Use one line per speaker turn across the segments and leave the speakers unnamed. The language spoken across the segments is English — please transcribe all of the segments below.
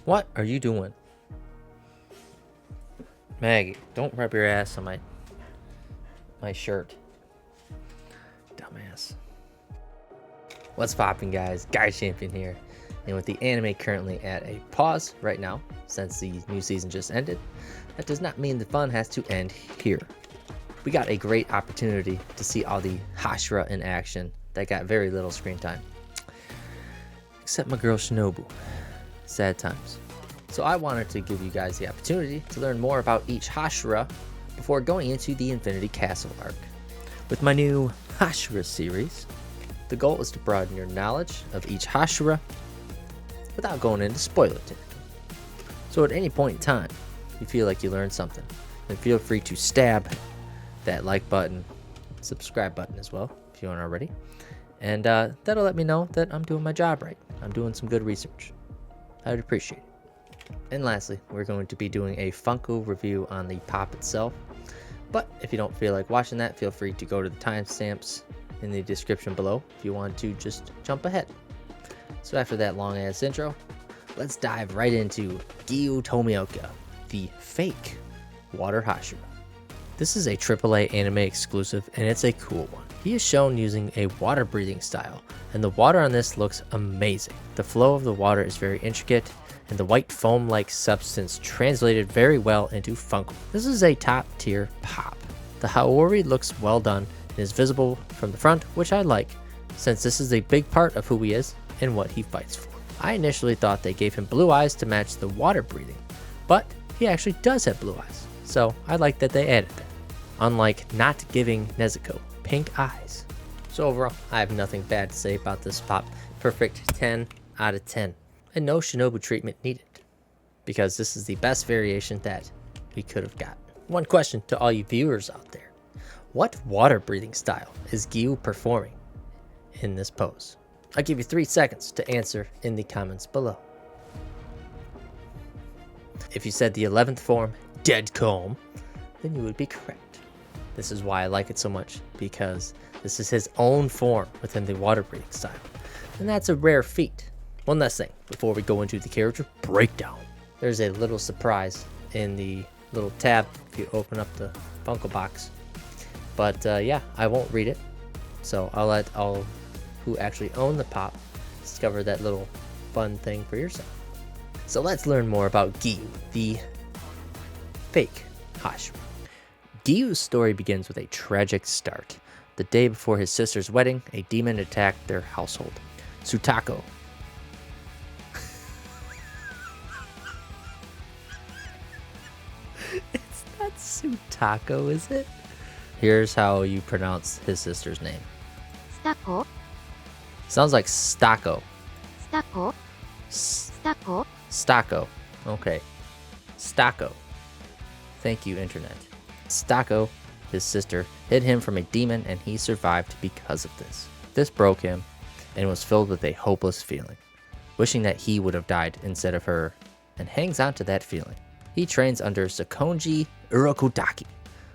What are you doing? Maggie, don't rub your ass on my shirt. Dumbass. What's poppin', guys? Guy Champion here. And with the anime currently at a pause right now, since the new season just ended, that does not mean the fun has to end here. We got a great opportunity to see all the Hashira in action that got very little screen time. Except my girl Shinobu. Sad times. So I wanted to give you guys the opportunity to learn more about each Hashira before going into the Infinity Castle arc. With my new Hashira series, the goal is to broaden your knowledge of each Hashira without going into spoiler territory. So at any point in time, if you feel like you learned something, then feel free to stab that like button, subscribe button as well, if you aren't already. And that'll let me know that I'm doing my job right. I'm doing some good research. I would appreciate it. And lastly, we're going to be doing a Funko review on the pop itself. But if you don't feel like watching that, feel free to go to the timestamps in the description below if you want to just jump ahead. So after that long ass intro, let's dive right into Giyu Tomioka, the fake water Hashira. This is a AAA anime exclusive, and it's a cool one. He is shown using a water breathing style, and the water on this looks amazing. The flow of the water is very intricate, and the white foam-like substance translated very well into Funko. This is a top tier pop. The Haori looks well done and is visible from the front, which I like, since this is a big part of who he is and what he fights for. I initially thought they gave him blue eyes to match the water breathing, but he actually does have blue eyes, so I like that they added that, unlike not giving Nezuko pink eyes. So overall, I have nothing bad to say about this pop. Perfect 10 out of 10. And no Shinobu treatment needed, because this is the best variation that we could have got. One question to all you viewers out there. What water breathing style is Giyu performing in this pose? I'll give you 3 seconds to answer in the comments below. If you said the 11th form, dead calm, then you would be correct. This is why I like it so much, because this is his own form within the water breathing style. And that's a rare feat. One last thing before we go into the character breakdown. There's a little surprise in the little tab if you open up the Funko box. But yeah, I won't read it. So I'll let all who actually own the pop discover that little fun thing for yourself. So let's learn more about Giyu, the fake Hashira. Giyu's story begins with a tragic start. The day before his sister's wedding, a demon attacked their household. Sutako. It's not Sutako, is it? Here's how you pronounce his sister's name.
Stako.
Sounds like Stako.
Stako. Stako.
Stako. Okay. Stako. Thank you, Internet. Stako, his sister, hid him from a demon, and he survived because of this. This broke him and was filled with a hopeless feeling, wishing that he would have died instead of her, and hangs on to that feeling. He trains under Sakonji Urokudaki,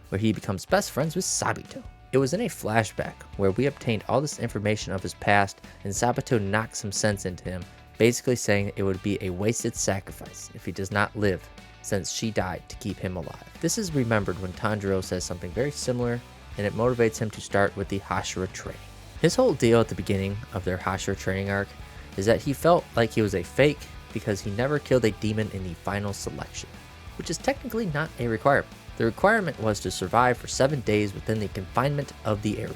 where he becomes best friends with Sabito. It was in a flashback where we obtained all this information of his past, and Sabito knocked some sense into him, basically saying it would be a wasted sacrifice if he does not live, since she died to keep him alive. This is remembered when Tanjiro says something very similar, and it motivates him to start with the Hashira training. His whole deal at the beginning of their Hashira training arc is that he felt like he was a fake because he never killed a demon in the final selection, which is technically not a requirement. The requirement was to survive for 7 days within the confinement of the area,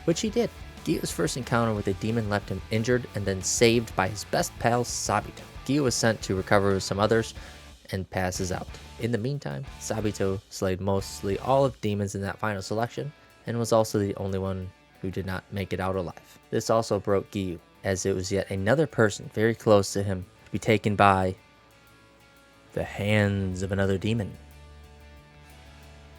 which he did. Giyu's first encounter with a demon left him injured and then saved by his best pal Sabito. Giyu was sent to recover with some others and passes out. In the meantime, Sabito slayed mostly all of demons in that final selection and was also the only one who did not make it out alive. This also broke Giyu, as it was yet another person very close to him to be taken by the hands of another demon.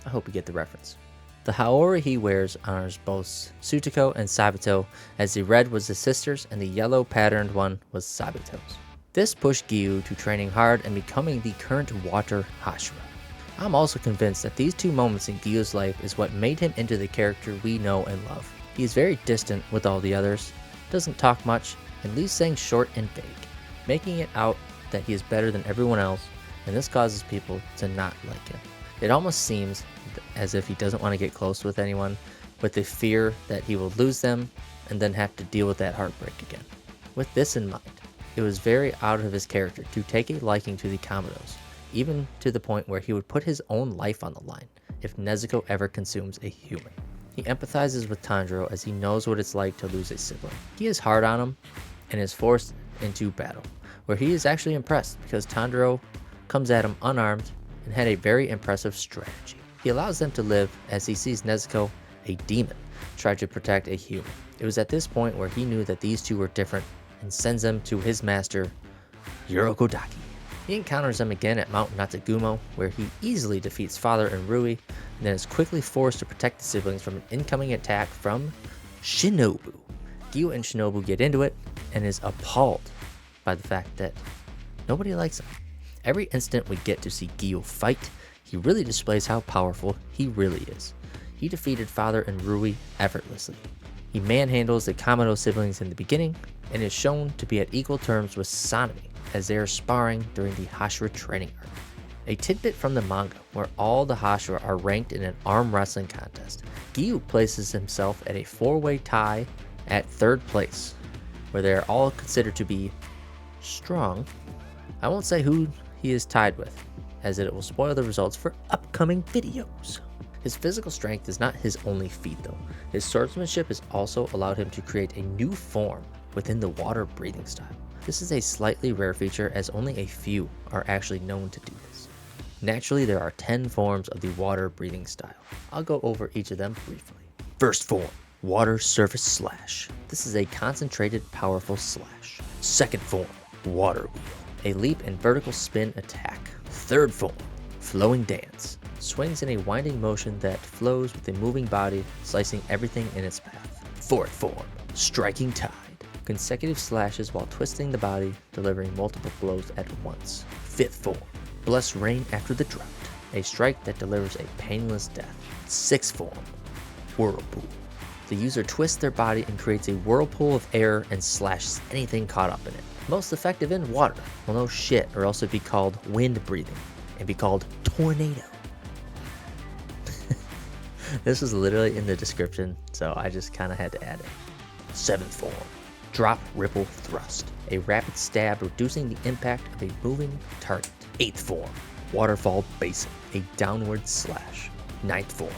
I hope you get the reference. The Haori he wears honors both Sutako and Sabito, as the red was the sister's and the yellow patterned one was Sabito's. This pushed Giyu to training hard and becoming the current water Hashira. I'm also convinced that these two moments in Giyu's life is what made him into the character we know and love. He is very distant with all the others, doesn't talk much, and leaves things short and vague, making it out that he is better than everyone else, and this causes people to not like him. It almost seems as if he doesn't want to get close with anyone, with the fear that he will lose them and then have to deal with that heartbreak again. With this in mind, it was very out of his character to take a liking to the Komodos, even to the point where he would put his own life on the line if Nezuko ever consumes a human. He empathizes with Tanjiro as he knows what it's like to lose a sibling. He is hard on him and is forced into battle, where he is actually impressed because Tanjiro comes at him unarmed and had a very impressive strategy. He allows them to live as he sees Nezuko, a demon, try to protect a human. It was at this point where he knew that these two were different and sends them to his master, Urokodaki. He encounters them again at Mount Natsugumo, where he easily defeats Father and Rui, and then is quickly forced to protect the siblings from an incoming attack from Shinobu. Giyu and Shinobu get into it and is appalled by the fact that nobody likes him. Every instant we get to see Giyu fight, he really displays how powerful he really is. He defeated Father and Rui effortlessly. He manhandles the Komodo siblings in the beginning and is shown to be at equal terms with Sanemi as they are sparring during the Hashira training arc. A tidbit from the manga where all the Hashira are ranked in an arm wrestling contest. Giyu places himself at a 4-way tie at 3rd place, where they are all considered to be strong. I won't say who he is tied with, as it will spoil the results for upcoming videos. His physical strength is not his only feat though. His swordsmanship has also allowed him to create a new form within the water breathing style. This is a slightly rare feature as only a few are actually known to do this. Naturally, there are 10 forms of the water breathing style. I'll go over each of them briefly. First form, water surface slash. This is a concentrated powerful slash. Second form, water wheel. A leap and vertical spin attack. Third form, flowing dance. Swings in a winding motion that flows with a moving body, slicing everything in its path. Fourth form, striking tide. Consecutive slashes while twisting the body, delivering multiple blows at once. Fifth form, bless rain after the drought. A strike that delivers a painless death. Sixth form, whirlpool. The user twists their body and creates a whirlpool of air and slashes anything caught up in it. Most effective in water. Well, no shit, or else it'd be called wind breathing and be called tornado. This was literally in the description, so I just kind of had to add it. Seventh form, drop ripple thrust. A rapid stab reducing the impact of a moving target. Eighth form, waterfall basin. A downward slash. Ninth form,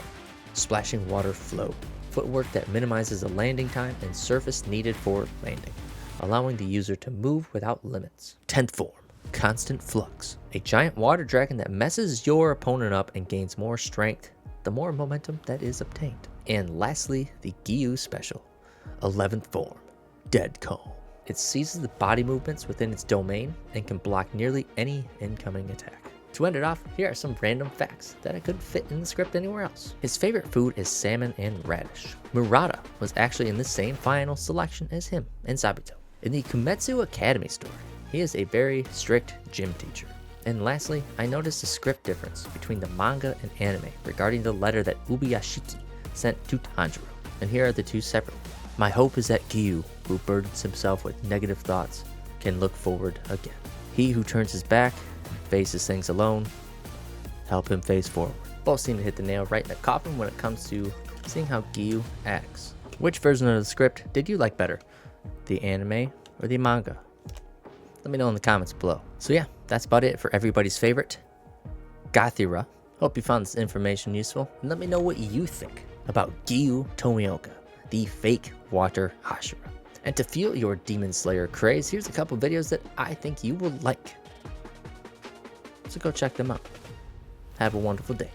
splashing water flow. Footwork that minimizes the landing time and surface needed for landing, allowing the user to move without limits. 10th form, constant flux. A giant water dragon that messes your opponent up and gains more strength the more momentum that is obtained. And lastly, the Giyu special, 11th form, dead calm. It seizes the body movements within its domain and can block nearly any incoming attack. To end it off, here are some random facts that I couldn't fit in the script anywhere else. His favorite food is salmon and radish. Murata was actually in the same final selection as him and Sabito. In the Kumetsu Academy story, he is a very strict gym teacher. And lastly, I noticed a script difference between the manga and anime regarding the letter that Ubuyashiki sent to Tanjiro. And here are the two separate. My hope is that Giyu, who burdens himself with negative thoughts, can look forward again. He who turns his back and faces things alone, help him face forward. Both seem to hit the nail right in the coffin when it comes to seeing how Giyu acts. Which version of the script did you like better? The anime or the manga? Let me know in the comments below. So yeah, that's about it for everybody's favorite, Gathira. Hope you found this information useful, and let me know what you think about Giyu Tomioka, the fake water Hashira. And to fuel your Demon Slayer craze, here's a couple videos that I think you will like. So go check them out. Have a wonderful day.